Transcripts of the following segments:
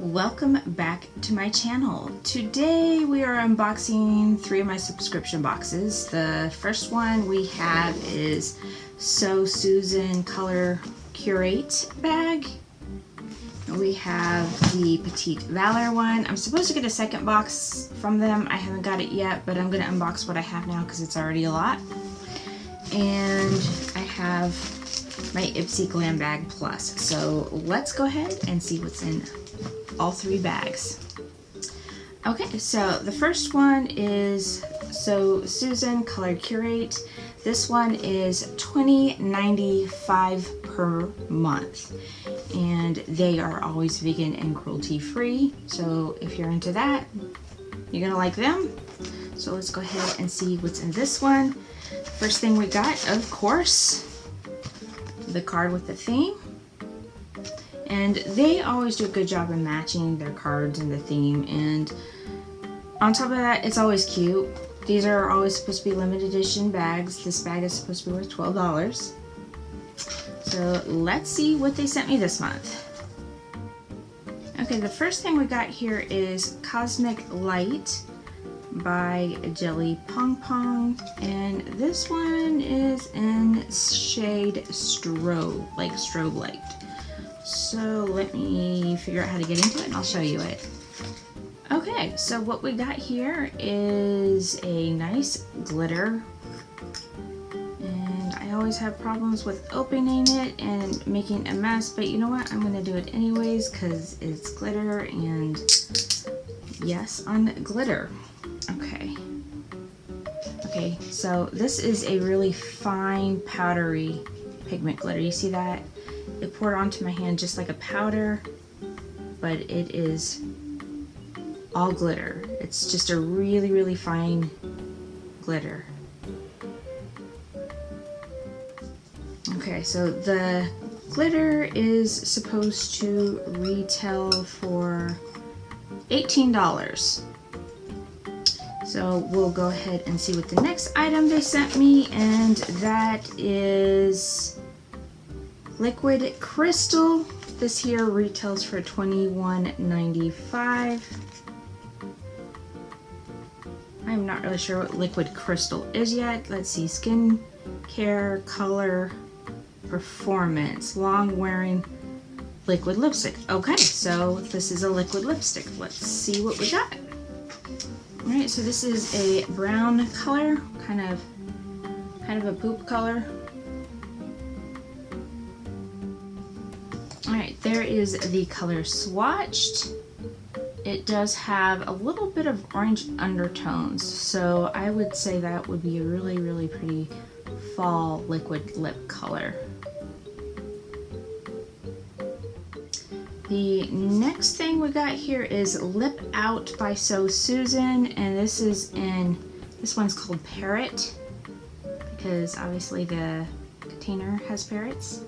Welcome back to my channel. Today we are unboxing 3 of my subscription boxes. The first one we have is So Susan Color Curate bag. We have the Petit Vour one. I'm supposed to get a second box from them. I haven't got it yet, but I'm going to unbox what I have now because it's already a lot. And I have my Ipsy Glam bag plus. So let's go ahead and see what's in all 3 bags. Okay, so the first one is So Susan Color Curate. This one is $20.95 per month, and they are always vegan and cruelty free. So if you're into that, you're gonna like them. So let's go ahead and see what's in this one. First thing we got, of course, the card with the theme. And they always do a good job in matching their cards and the theme. And on top of that, it's always cute. These are always supposed to be limited edition bags. This bag is supposed to be worth $12. So let's see what they sent me this month. Okay, the first thing we got here is Cosmic Light by Jelly Pong Pong. And this one is in shade Strobe, like strobe light. So let me figure out how to get into it and I'll show you it. Okay, so what we got here is a nice glitter. And I always have problems with opening it and making a mess, but you know what? I'm gonna do it anyways because it's glitter and yes, on glitter. Okay. Okay, so this is a really fine powdery pigment glitter. You see that? It poured onto my hand just like a powder, but it is all glitter. It's just a really, really fine glitter. Okay, so the glitter is supposed to retail for $18. So we'll go ahead and see what the next item they sent me, and that is Liquid Crystal. This here retails for $21.95. I'm not really sure what Liquid Crystal is yet. Let's see, skin care, color, performance, long wearing liquid lipstick. Okay, so this is a liquid lipstick. Let's see what we got. All right, so this is a brown color, kind of a poop color. Alright, there is the color swatched. It does have a little bit of orange undertones, so I would say that would be a really, really pretty fall liquid lip color. The next thing we got here is Lip Out by So Susan, and this one's called Parrot, because obviously the container has parrots.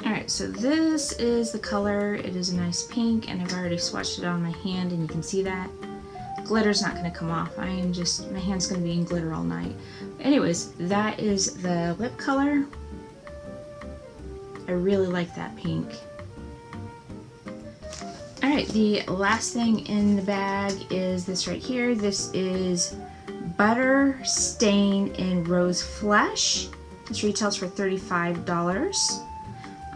Alright, so this is the color. It is a nice pink, and I've already swatched it on my hand, and you can see that. Glitter's not going to come off. My hand's going to be in glitter all night. Anyways, that is the lip color. I really like that pink. Alright, the last thing in the bag is this right here. This is Butterstain in Rose Flesh. This retails for $35.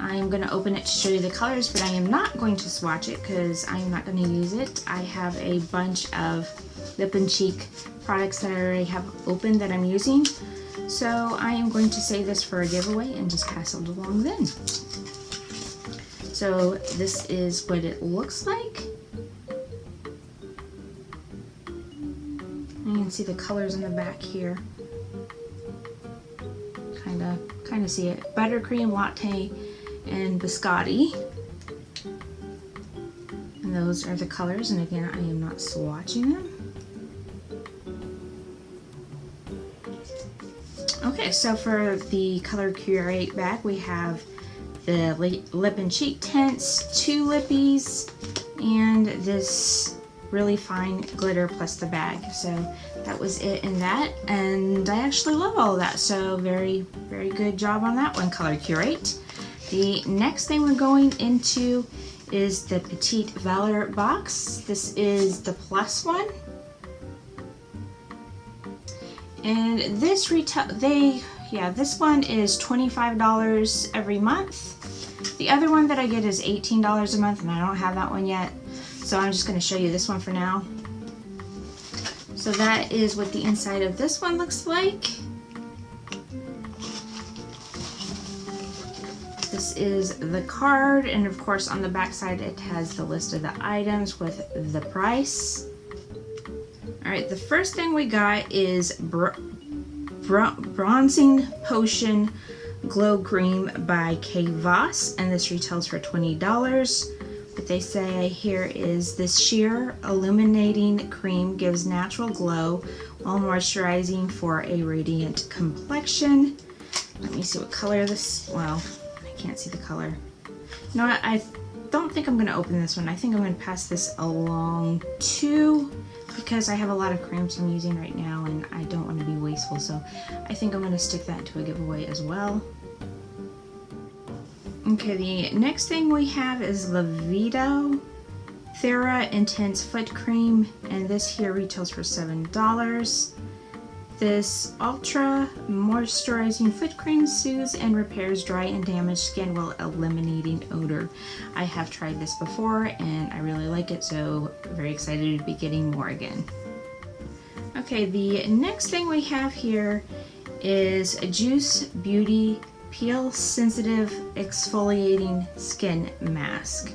I'm going to open it to show you the colors, but I am not going to swatch it because I am not going to use it. I have a bunch of lip and cheek products that I already have open that I'm using. So I am going to save this for a giveaway and just pass it along then. So this is what it looks like. You can see the colors in the back here. Kind of see it. Buttercream, latte, and biscotti, and those are the colors. And again, I am not swatching them. Okay, so for the Color Curate bag, we have the lip and cheek tints, 2 lippies, and this really fine glitter plus the bag. So that was it in that, and I actually love all of that. So very, very good job on that one, Color Curate. The next thing we're going into is the Petit Vour box. This is the plus one. And this this one is $25 every month. The other one that I get is $18 a month, and I don't have that one yet. So I'm just going to show you this one for now. So that is what the inside of this one looks like. This is the card, and of course on the back side it has the list of the items with the price. Alright, the first thing we got is Bronzing Potion Glow Cream by K. Voss, and this retails for $20. What they say here is this sheer illuminating cream gives natural glow while moisturizing for a radiant complexion. Let me see what color this, well, I can't see the color. You know what, I don't think I'm going to open this one. I think I'm going to pass this along too, because I have a lot of creams I'm using right now and I don't want to be wasteful, so I think I'm going to stick that to a giveaway as well. Okay, the next thing we have is Lavido Thera-Intensive Foot Cream, and this here retails for $7. This ultra moisturizing foot cream soothes and repairs dry and damaged skin while eliminating odor. I have tried this before and I really like it, so very excited to be getting more again. Okay, the next thing we have here is Juice Beauty Peel Sensitive Exfoliating Skin Mask.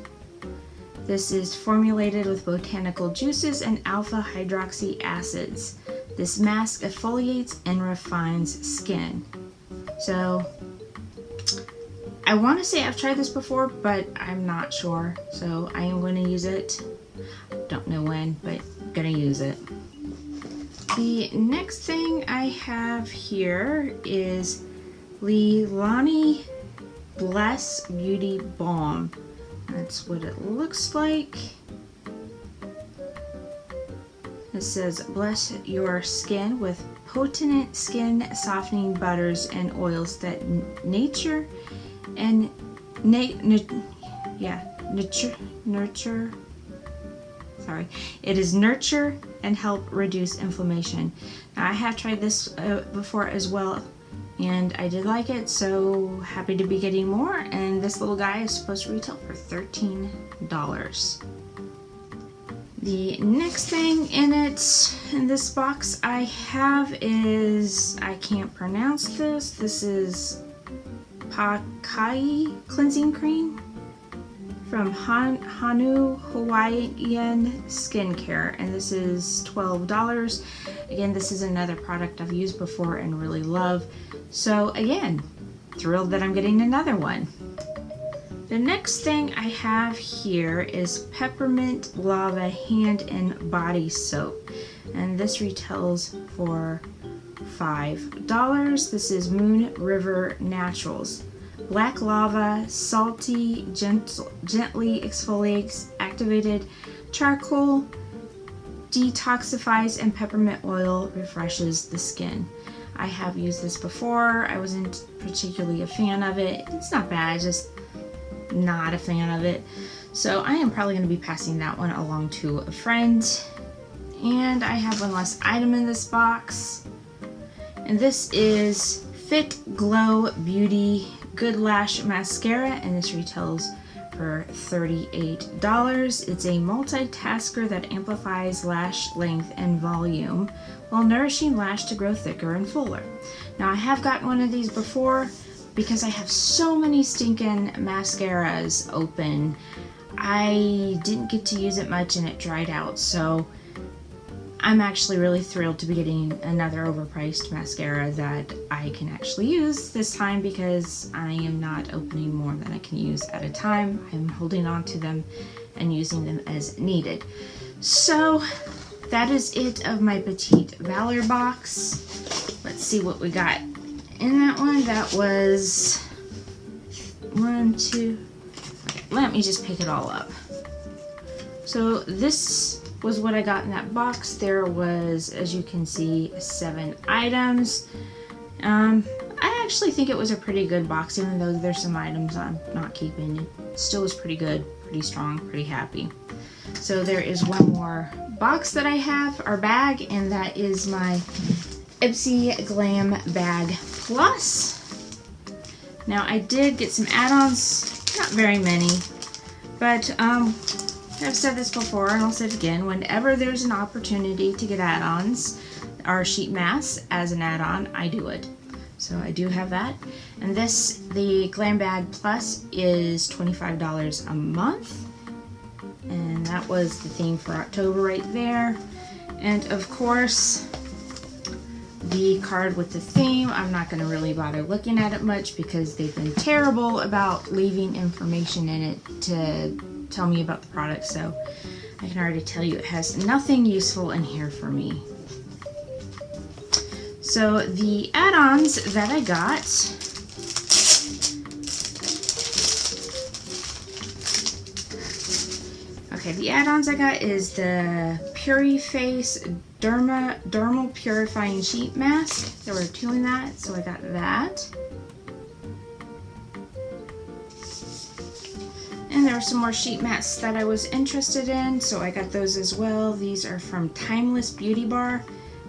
This is formulated with botanical juices and alpha hydroxy acids. This mask exfoliates and refines skin. So I want to say I've tried this before, but I'm not sure. So I am going to use it. Don't know when, but I'm going to use it. The next thing I have here is Leahlanie Bless Beauty Balm. That's what it looks like. It says, bless your skin with potent skin softening butters and oils that nurture and nurture. Sorry, it is nurture and help reduce inflammation. Now, I have tried this before as well, and I did like it, so happy to be getting more. And this little guy is supposed to retail for $13. The next thing in this box I have is, I can't pronounce this. This is Pakai Cleansing Cream from Hanua Hawaiian Skincare, and this is $12. Again, this is another product I've used before and really love. So again, thrilled that I'm getting another one. The next thing I have here is Peppermint Lava Hand and Body Soap, and this retails for $5. This is Moon River Naturals. Black lava, salty, gently exfoliates, activated charcoal, detoxifies, and peppermint oil refreshes the skin. I have used this before. I wasn't particularly a fan of it. It's not bad, just not a fan of it. So I am probably going to be passing that one along to a friend. And I have one last item in this box. And this is Fitglow Beauty Good Lash Mascara, and this retails for $38. It's a multitasker that amplifies lash length and volume while nourishing lash to grow thicker and fuller. Now, I have gotten one of these before because I have so many stinking mascaras open. I didn't get to use it much and it dried out, so I'm actually really thrilled to be getting another overpriced mascara that I can actually use this time, because I am not opening more than I can use at a time. I'm holding on to them and using them as needed. So that is it of my Petit Vour box. Let's see what we got in that one. That was 1, 2, okay, let me just pick it all up. So this was what I got in that box. There was, as you can see, 7 items. I actually think it was a pretty good box, even though there's some items I'm not keeping. It still was pretty good, pretty strong, pretty happy. So there is one more box that I have, or bag, and that is my Ipsy Glam Bag Plus. Now I did get some add-ons, not very many, but I've said this before and I'll say it again, whenever there's an opportunity to get add-ons or sheet masks as an add-on, I do it. So I do have that. And this, the Glam Bag Plus, is $25 a month. And that was the theme for October right there. And of course, the card with the theme, I'm not going to really bother looking at it much because they've been terrible about leaving information in it to tell me about the product. So I can already tell you it has nothing useful in here for me. So the add-ons that I got, okay, the add-ons I got is the Puriface Dermal Purifying Sheet Mask. There were 2 in that, so I got that. And there were some more sheet masks that I was interested in, so I got those as well. These are from Timeless Beauty Bar.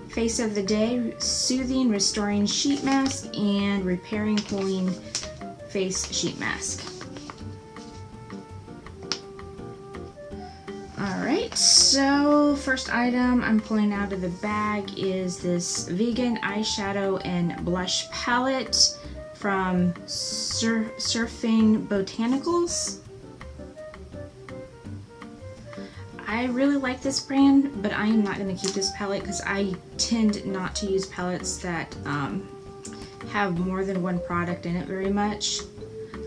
Face of the Day Soothing Restoring Sheet Mask and Repairing Cooling Face Sheet Mask. Alright, so first item I'm pulling out of the bag is this vegan eyeshadow and blush palette from Seraphine Botanicals. I really like this brand, but I am not going to keep this palette because I tend not to use palettes that have more than one product in it very much.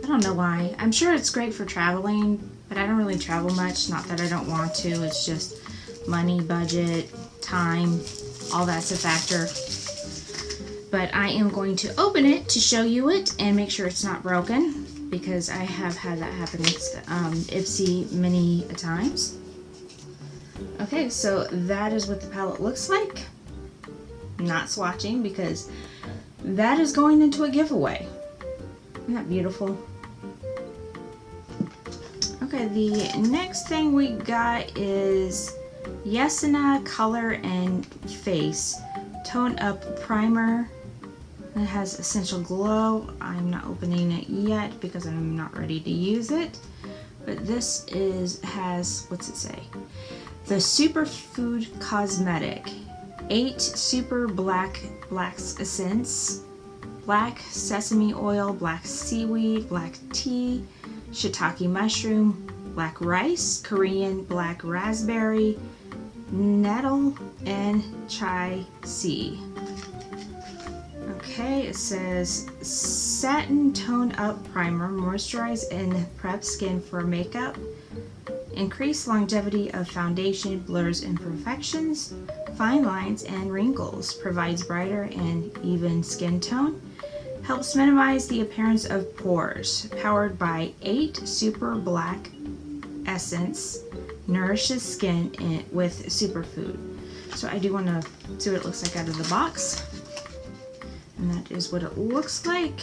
I don't know why. I'm sure it's great for traveling, but I don't really travel much. Not that I don't want to, it's just money, budget, time, all that's a factor. But I am going to open it to show you it and make sure it's not broken, because I have had that happen with Ipsy many a times. Okay, so that is what the palette looks like. I'm not swatching because that is going into a giveaway. Isn't that beautiful? Okay, the next thing we got is Yensa Color and Face Tone Up Primer. It has Essential Glow. I'm not opening it yet because I'm not ready to use it. But this has, what's it say? The Superfood Cosmetic 8 Super Black Essence, Black Sesame Oil, Black Seaweed, Black Tea, Shiitake Mushroom, Black Rice, Korean Black Raspberry, Nettle, and Chai Sea. Okay, it says Satin Tone Up Primer, moisturize and prep skin for makeup. Increase longevity of foundation, blurs imperfections, fine lines, and wrinkles. Provides brighter and even skin tone. Helps minimize the appearance of pores. Powered by 8 Super Black Essence. Nourishes skin with superfood. So I do want to see what it looks like out of the box. And that is what it looks like.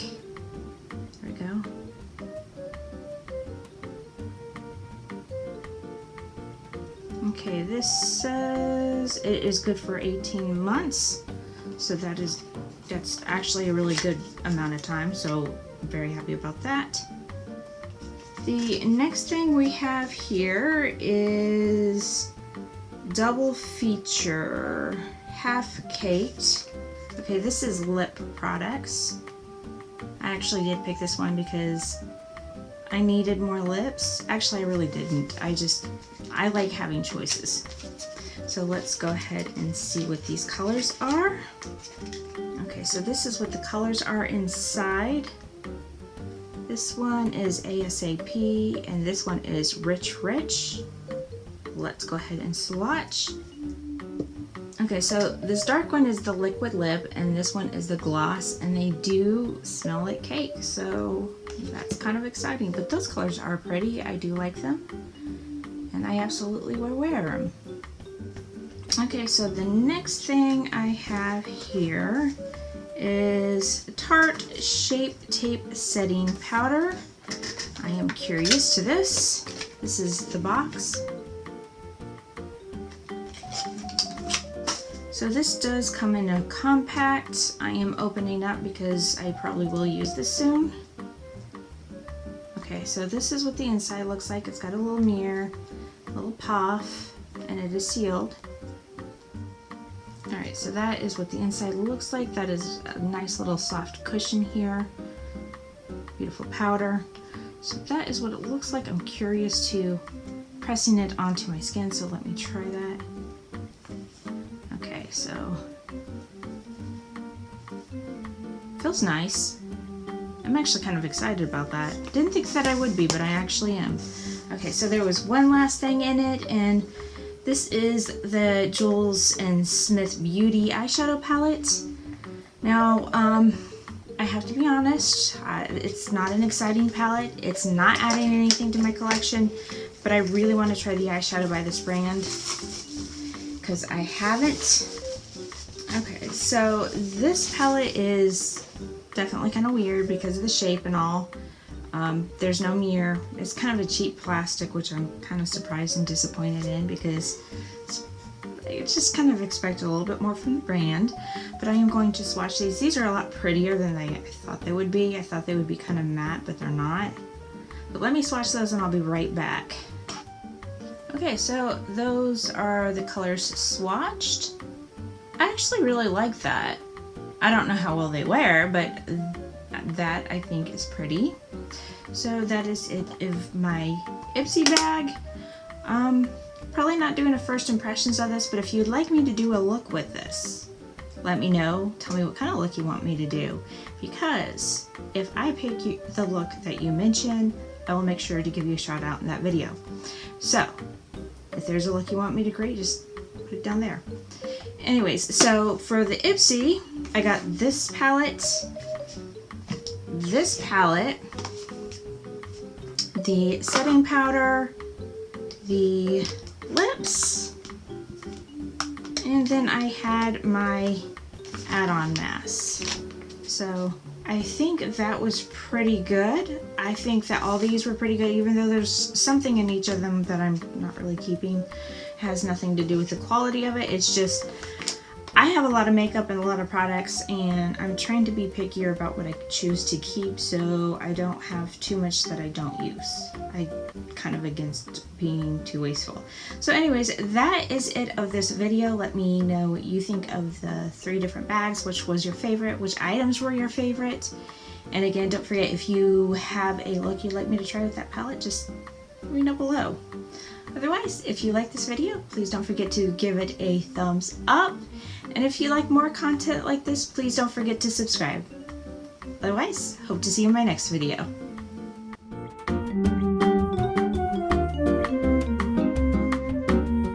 There we go. Okay, this says it is good for 18 months. So that's actually a really good amount of time. So I'm very happy about that. The next thing we have here is double feature half caked. Okay, this is lip products. I actually did pick this one because I needed more lips. Actually, I really didn't. I like having choices. So let's go ahead and see what these colors are. Okay, so this is what the colors are inside. This one is ASAP, and this one is Rich Rich. Let's go ahead and swatch. Okay, so this dark one is the liquid lip, and this one is the gloss, and they do smell like cake, so that's kind of exciting. But those colors are pretty. I do like them, and I absolutely will wear them. Okay, so the next thing I have here is Tarte Shape Tape Setting Powder. I am curious to this. This is the box. So this does come in a compact. I am opening up because I probably will use this soon. Okay, so this is what the inside looks like. It's got a little mirror, a little puff, and it is sealed. Alright, so that is what the inside looks like. That is a nice little soft cushion here. Beautiful powder. So that is what it looks like. I'm curious to pressing it onto my skin, so let me try that. Okay, so feels nice. I'm actually kind of excited about that. Didn't think that I would be, but I actually am. Okay, so there was one last thing in it, and this is the Jules & Smith Beauty eyeshadow palette. Now, I have to be honest, it's not an exciting palette. It's not adding anything to my collection, but I really want to try the eyeshadow by this brand because I haven't. Okay, so this palette is definitely kind of weird because of the shape and all. There's no mirror. It's kind of a cheap plastic, which I'm kind of surprised and disappointed in because I just kind of expect a little bit more from the brand. But I am going to swatch these. These are a lot prettier than I thought they would be. I thought they would be kind of matte, but they're not. But let me swatch those and I'll be right back. Okay, so those are the colors swatched. I actually really like that. I don't know how well they wear, but that I think is pretty. So that is it of my Ipsy bag. Probably not doing a first impressions of this, but if you'd like me to do a look with this, let me know. Tell me what kind of look you want me to do. Because if I pick the look that you mention, I will make sure to give you a shout out in that video. So if there's a look you want me to create, just put it down there. Anyways, so for the Ipsy, I got this palette, the setting powder, the lips, and then I had my add-on mask. So I think that was pretty good. I think that all these were pretty good, even though there's something in each of them that I'm not really keeping. It has nothing to do with the quality of it. It's just I have a lot of makeup and a lot of products, and I'm trying to be pickier about what I choose to keep so I don't have too much that I don't use. I'm kind of against being too wasteful. So anyways, that is it of this video. Let me know what you think of the 3 different bags, which was your favorite, which items were your favorite. And again, don't forget, if you have a look you'd like me to try with that palette, just let me know below. Otherwise, if you like this video, please don't forget to give it a thumbs up. And if you like more content like this, please don't forget to subscribe. Otherwise, hope to see you in my next video.